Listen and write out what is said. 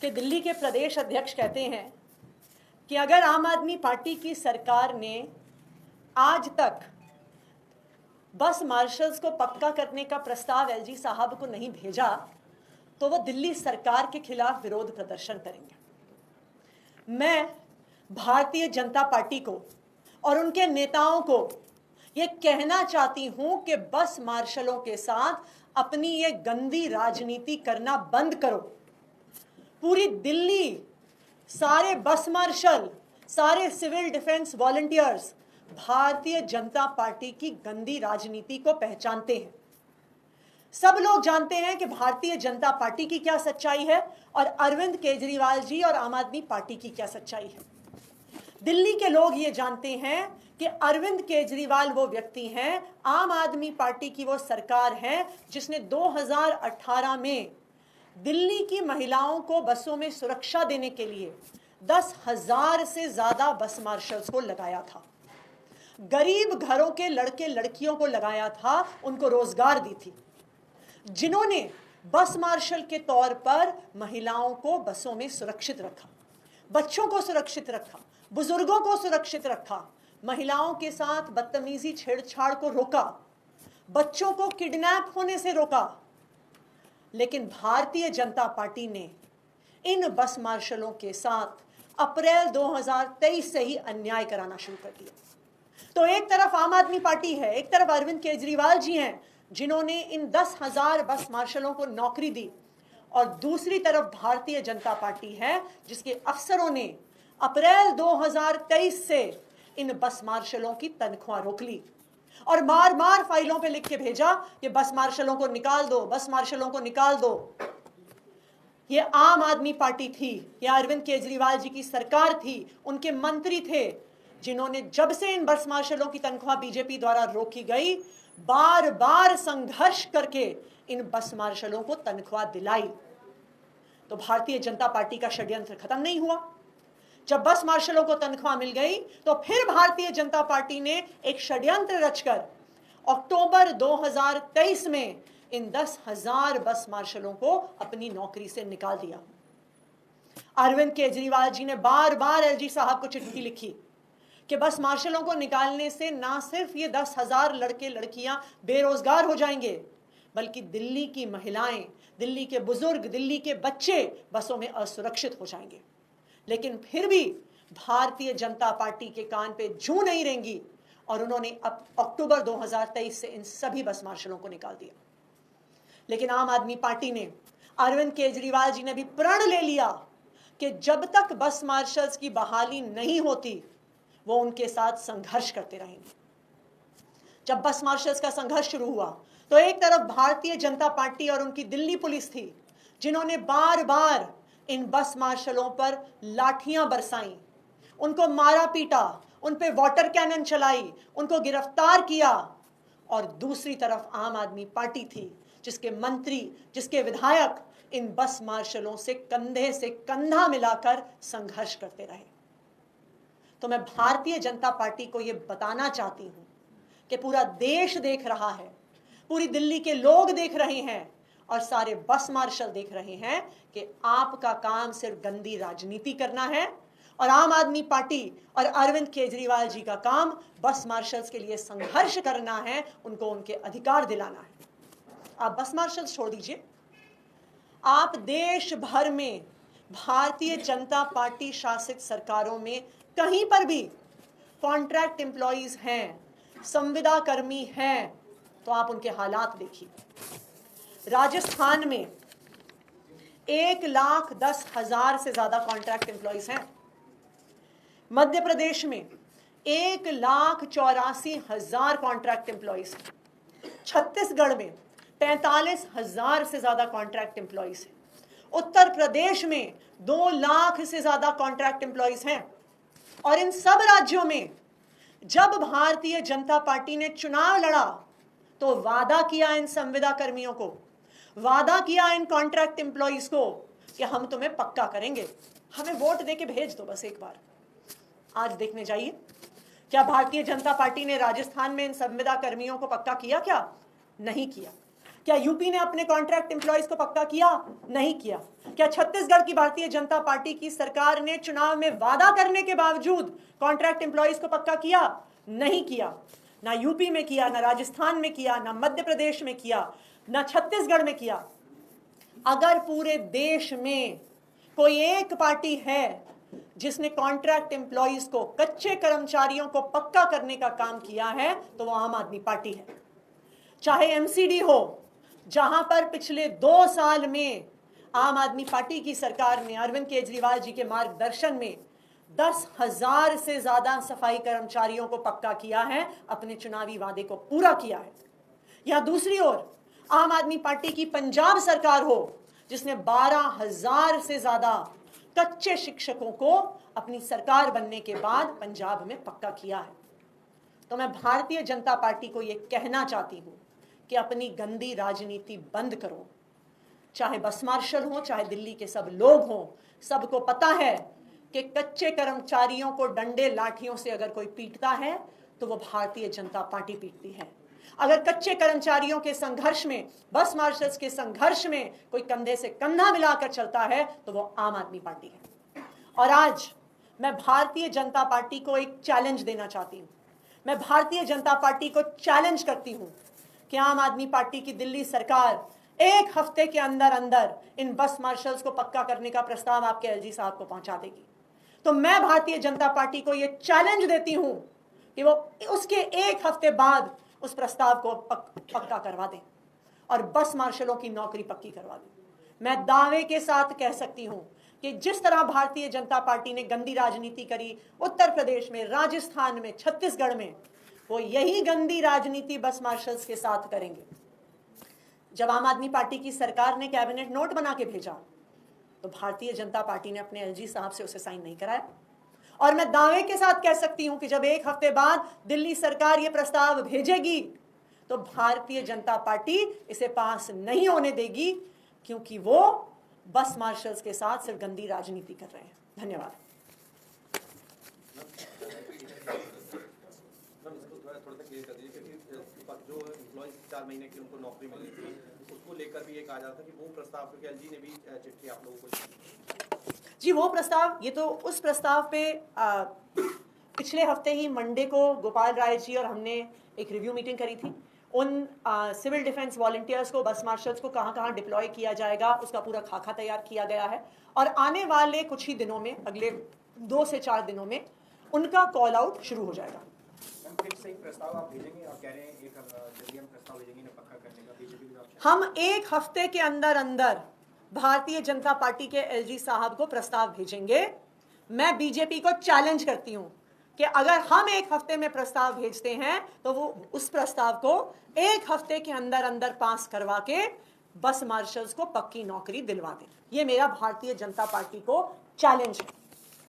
कि दिल्ली के प्रदेश अध्यक्ष कहते हैं कि अगर आम आदमी पार्टी की सरकार ने आज तक बस मार्शल्स को पक्का करने का प्रस्ताव एलजी साहब को नहीं भेजा तो वो दिल्ली सरकार के खिलाफ विरोध प्रदर्शन करेंगे। मैं भारतीय जनता पार्टी को और उनके नेताओं को ये कहना चाहती हूं कि बस मार्शलों के साथ अपनी ये गंदी राजनीति करना बंद करो। पूरी दिल्ली, सारे बस मार्शल, सारे civil defence volunteers Bharatiya Janata party की गंदी राजनीति को पहचानते हैं। सब लोग जानते हैं कि भारतीय जनता पार्टी की क्या सच्चाई है और अरविंद केजरीवाल जी और आम आदमी पार्टी की क्या सच्चाई है। दिल्ली के लोग ये जानते हैं कि अरविंद केजरीवाल वो व्यक्ति हैं, आम आदमी पार्टी की वो सरकार है जिसने 2018 में दिल्ली की महिलाओं को बसों में सुरक्षा देने के लिए 10,000 से ज्यादा बस मार्शल्स को लगाया था। गरीब घरों के लड़के लड़कियों को लगाया था, उनको रोजगार दी थी, जिन्होंने बस मार्शल के तौर पर महिलाओं को बसों में सुरक्षित रखा, बच्चों को सुरक्षित रखा, बुजुर्गों को सुरक्षित रखा, महिलाओं के साथ बदतमीजी छेड़छाड़ को रोका, बच्चों को किडनैप होने से रोका। लेकिन भारतीय जनता पार्टी ने इन बस मार्शलों के साथ अप्रैल 2023 से ही अन्याय कराना शुरू कर दिया। तो एक तरफ आम आदमी पार्टी है, एक तरफ अरविंद केजरीवाल जी हैं जिन्होंने इन 10,000 बस मार्शलों को नौकरी दी, और दूसरी तरफ भारतीय जनता पार्टी है जिसके अफसरों ने अप्रैल 2023 से इन बस मार्शलों की तनख्वाह रोक ली और मार मार फाइलों पे लिख के भेजा कि बस मार्शलों को निकाल दो, बस मार्शलों को निकाल दो। ये आम आदमी पार्टी थी, ये अरविंद केजरीवाल जी की सरकार थी, उनके मंत्री थे जिन्होंने जब से इन बस मार्शलों की तनख्वाह बीजेपी द्वारा रोकी गई, बार बार संघर्ष करके इन बस मार्शलों को तनख्वाह दिलाई। तो भारतीय जनता पार्टी का षड्यंत्र खत्म नहीं हुआ। जब बस मार्शलों को तनख्वाह मिल गई तो फिर भारतीय जनता पार्टी ने एक षड्यंत्र रचकर अक्टूबर 2023 में इन 10,000 बस मार्शलों को अपनी नौकरी से निकाल दिया। अरविंद केजरीवाल जी ने बार बार एलजी साहब को चिट्ठी लिखी कि बस मार्शलों को निकालने से ना सिर्फ ये 10,000 लड़के लड़कियां बेरोजगार हो जाएंगे, बल्कि दिल्ली की महिलाएं, दिल्ली के बुजुर्ग, दिल्ली के बच्चे बसों में असुरक्षित हो जाएंगे। लेकिन फिर भी भारतीय जनता पार्टी के कान पे जूं नहीं रेंगी और उन्होंने अब अक्टूबर 2023 से इन सभी बस मार्शलों को निकाल दिया। लेकिन आम आदमी पार्टी ने, अरविंद केजरीवाल जी ने भी प्रण ले लिया कि जब तक बस मार्शल्स की बहाली नहीं होती वो उनके साथ संघर्ष करते रहेंगे। जब बस मार्शल्स का संघर्ष शुरू हुआ तो एक तरफ भारतीय जनता पार्टी और उनकी दिल्ली पुलिस थी जिन्होंने बार बार इन बस मार्शलों पर लाठियां बरसाई, उनको मारा पीटा, उन पे वाटर कैनन चलाई, उनको गिरफ्तार किया। और दूसरी तरफ आम आदमी पार्टी थी जिसके मंत्री, जिसके विधायक इन बस मार्शलों से कंधा मिलाकर संघर्ष करते रहे। तो मैं भारतीय जनता पार्टी को यह बताना चाहती हूं कि पूरा देश देख रहा है, पूरी दिल्ली के लोग देख रहे हैं और सारे बस मार्शल देख रहे हैं कि आपका काम सिर्फ गंदी राजनीति करना है और आम आदमी पार्टी और अरविंद केजरीवाल जी का काम बस मार्शल्स के लिए संघर्ष करना है, उनको उनके अधिकार दिलाना है। आप बस मार्शल्स छोड़ दीजिए, आप देश भर में भारतीय जनता पार्टी शासित सरकारों में कहीं पर भी कॉन्ट्रैक्ट एम्प्लॉइज हैं, संविदा कर्मी हैं, तो आप उनके हालात देखिए। राजस्थान में 1,10,000 से ज्यादा कॉन्ट्रैक्ट एम्प्लॉइज हैं। मध्य प्रदेश में 1,84,000 कॉन्ट्रैक्ट एम्प्लॉइज हैं। छत्तीसगढ़ में 45,000 से ज्यादा कॉन्ट्रैक्ट एम्प्लॉइज हैं। उत्तर प्रदेश में 2 लाख से ज्यादा कॉन्ट्रैक्ट एम्प्लॉइज हैं। और इन सब राज्यों में जब भारतीय जनता पार्टी ने चुनाव लड़ा तो वादा किया इन संविदा कर्मियों को, वादा किया इन कॉन्ट्रैक्ट एम्प्लॉइज को कि हम तुम्हें पक्का करेंगे, हमें वोट देके भेज दो बस एक बार। आज देखने जाइए, क्या भारतीय जनता पार्टी ने राजस्थान में इन संविदा कर्मियों को पक्का किया? क्या नहीं किया। क्या यूपी ने अपने कॉन्ट्रैक्ट एम्प्लॉयज को पक्का किया? नहीं किया। क्या छत्तीसगढ़ की भारतीय जनता पार्टी की सरकार ने चुनाव में वादा करने के बावजूद कॉन्ट्रैक्ट एम्प्लॉयज को पक्का किया? नहीं किया। ना यूपी में किया, ना राजस्थान में किया, ना मध्य प्रदेश में किया, ना छत्तीसगढ़ में किया। अगर पूरे देश में कोई एक पार्टी है जिसने कॉन्ट्रैक्ट एम्प्लॉयज को, कच्चे कर्मचारियों को पक्का करने का काम किया है, तो वो आम आदमी पार्टी है। चाहे एमसीडी हो, जहां पर पिछले 2 साल में आम आदमी पार्टी की सरकार ने अरविंद केजरीवाल जी के मार्गदर्शन में 10,000 से ज्यादा सफाई कर्मचारियों को पक्का किया है, अपने चुनावी वादे को पूरा किया है। या दूसरी ओर आम आदमी पार्टी की पंजाब सरकार हो, जिसने 12,000 से ज्यादा कच्चे शिक्षकों को अपनी सरकार बनने के बाद पंजाब में पक्का किया है। तो मैं भारतीय जनता पार्टी को यह कहना चाहती हूं कि अपनी गंदी राजनीति बंद करो। चाहे बस मार्शल हो, चाहे दिल्ली के सब लोग हों, सबको पता है कि कच्चे कर्मचारियों को डंडे लाठियों से अगर कोई पीटता है तो वो भारतीय जनता पार्टी पीटती है। अगर कच्चे कर्मचारियों के संघर्ष में, बस मार्शल्स के संघर्ष में कोई कंधे से कंधा मिलाकर चलता है तो वो आम आदमी पार्टी है। और आज मैं भारतीय जनता पार्टी को एक चैलेंज देना चाहती हूं। मैं भारतीय जनता पार्टी को चैलेंज करती हूं कि आम आदमी पार्टी की दिल्ली सरकार 1 हफ्ते के अंदर अंदर इन बस मार्शल्स को पक्का करने का प्रस्ताव आपके एलजी साहब को पहुंचा देगी। तो मैं भारतीय जनता पार्टी को यह चैलेंज देती हूं कि वो उसके 1 हफ्ते बाद उस प्रस्ताव को पक्का करवा दें और बस मार्शलों की नौकरी पक्की करवा दें। मैं दावे के साथ कह सकती हूं कि जिस तरह भारतीय जनता पार्टी ने गंदी राजनीति करी उत्तर प्रदेश में, राजस्थान में, छत्तीसगढ़ में, वो यही गंदी राजनीति बस मार्शल्स के साथ करेंगे। जब आम आदमी पार्टी की सरकार ने कैबिनेट नोट बना के भेजा तो भारतीय जनता पार्टी ने अपने एलजी साहब से उसे साइन नहीं कराया। और मैं दावे के साथ कह सकती हूं कि जब 1 हफ्ते बाद दिल्ली सरकार यह प्रस्ताव भेजेगी तो भारतीय जनता पार्टी इसे पास नहीं होने देगी, क्योंकि वो बस मार्शल्स के साथ सिर्फ गंदी राजनीति कर रहे हैं। धन्यवाद। जो एम्प्लॉयज 4 महीने की उनको नौकरी मिली थी, उसको लेकर भी एक आ जाता कि वो प्रस्ताव, क्योंकि एलजी ने भी चिट्ठी आप लोगों को जी, वो प्रस्ताव, ये तो उस प्रस्ताव पे पिछले हफ्ते ही मंडे को गोपाल राय जी और हमने एक रिव्यू मीटिंग करी थी। उन सिविल डिफेंस वॉलंटियर्स को, बस मार्शल्स को कहाँ कहाँ डिप्लॉय किया जाएगा उसका पूरा खाका तैयार किया गया है और आने वाले कुछ ही दिनों में, अगले 2 से 4 दिनों में उनका कॉल आउट शुरू हो जाएगा। प्रस्ताव आप भेजेंगे, आप कह रहे हैं एक जल्दी हम प्रस्ताव भेजेंगे पक्का करने का, बीजेपी हम 1 हफ्ते के अंदर अंदर भारतीय जनता पार्टी के एलजी साहब को प्रस्ताव भेजेंगे। मैं बीजेपी को चैलेंज करती हूं कि अगर हम 1 हफ्ते में प्रस्ताव भेजते हैं तो वो उस प्रस्ताव को 1 हफ्ते के अंदर अंदर पास करवा के बस मार्शल्स को पक्की नौकरी दिलवा दें। ये मेरा भारतीय जनता पार्टी को चैलेंज है।